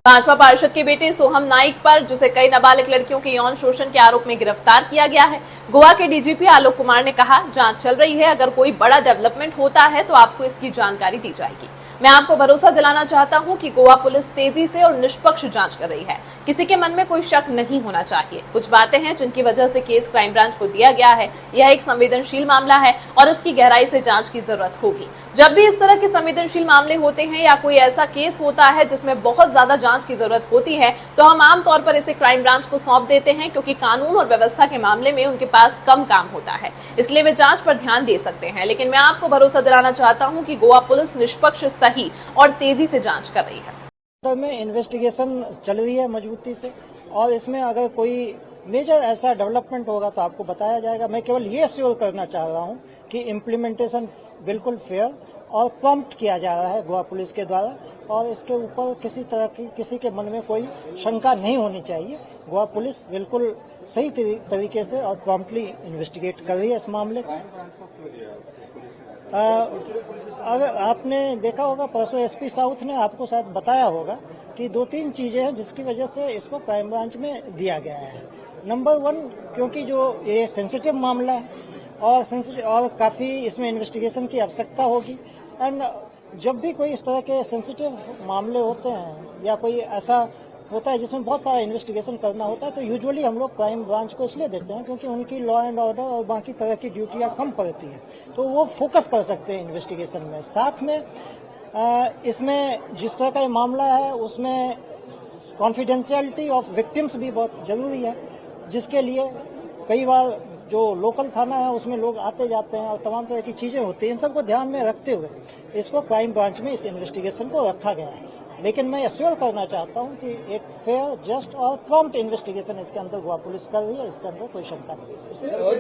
भाजपा पार्षद के बेटे सोहम नाइक पर, जिसे कई नाबालिग लड़कियों के यौन शोषण के आरोप में गिरफ्तार किया गया है, गोवा के डीजीपी आलोक कुमार ने कहा, जांच चल रही है, अगर कोई बड़ा डेवलपमेंट होता है तो आपको इसकी जानकारी दी जाएगी। मैं आपको भरोसा दिलाना चाहता हूं कि गोवा पुलिस तेजी से और निष्पक्ष जांच कर रही है। किसी के मन में कोई शक नहीं होना चाहिए। कुछ बातें हैं जिनकी वजह से केस क्राइम ब्रांच को दिया गया है। यह एक संवेदनशील मामला है और इसकी गहराई से जांच की जरूरत होगी। जब भी इस तरह के संवेदनशील मामले होते हैं या कोई ऐसा केस होता है जिसमें बहुत ज्यादा जांच की जरूरत होती है, तो हम आमतौर पर इसे क्राइम ब्रांच को सौंप देते हैं, क्योंकि कानून और व्यवस्था के मामले में उनके पास कम काम होता है, इसलिए वे जांच पर ध्यान दे सकते हैं। लेकिन मैं आपको भरोसा दिलाना चाहता हूं कि गोवा पुलिस निष्पक्ष, सही और तेजी से जांच कर रही है। में इन्वेस्टिगेशन चल रही है मजबूती से, और इसमें अगर कोई मेजर ऐसा डेवलपमेंट होगा तो आपको बताया जाएगा। मैं केवल ये श्योर करना चाह रहा हूँ कि इम्प्लीमेंटेशन बिल्कुल फेयर और प्रॉम्प्ट किया जा रहा है गोवा पुलिस के द्वारा, और इसके ऊपर किसी तरह की किसी के मन में कोई शंका नहीं होनी चाहिए। गोवा पुलिस बिल्कुल सही तरीके से और प्रॉम्प्टली इन्वेस्टिगेट कर रही है इस मामले को। अगर आपने देखा होगा, परसों एसपी साउथ ने आपको शायद बताया होगा कि 2-3 चीजें हैं जिसकी वजह से इसको क्राइम ब्रांच में दिया गया है। नंबर 1, क्योंकि जो ये सेंसिटिव मामला है और काफी इसमें इन्वेस्टिगेशन की आवश्यकता होगी। एंड जब भी कोई इस तरह के सेंसिटिव मामले होते हैं या कोई ऐसा होता है जिसमें बहुत सारा इन्वेस्टिगेशन करना होता है, तो यूजुअली हम लोग क्राइम ब्रांच को इसलिए देते हैं क्योंकि उनकी लॉ एंड ऑर्डर और बाकी तरह की ड्यूटियां कम पड़ती हैं, तो वो फोकस कर सकते हैं इन्वेस्टिगेशन में। साथ में इसमें जिस तरह का ये मामला है उसमें कॉन्फिडेंशियलिटी ऑफ विक्टिम्स भी बहुत जरूरी है, जिसके लिए कई बार जो लोकल थाना है उसमें लोग आते जाते हैं और तमाम तरह की चीजें होती हैं। इन सबको ध्यान में रखते हुए इसको क्राइम ब्रांच में इस इन्वेस्टिगेशन को रखा गया है। लेकिन मैं एश्योर करना चाहता हूं कि एक फेयर, जस्ट और प्रॉम्प्ट इन्वेस्टिगेशन इसके अंदर गोवा पुलिस कर रही है, इसके अंदर कोई शंका नहीं।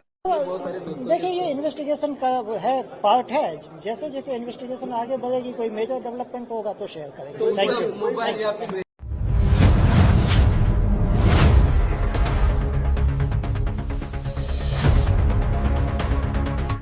देखिए, ये इन्वेस्टिगेशन का है, पार्ट है। जैसे जैसे इन्वेस्टिगेशन आगे बढ़ेगी, कोई मेजर डेवलपमेंट होगा तो शेयर करेंगे। Thank you.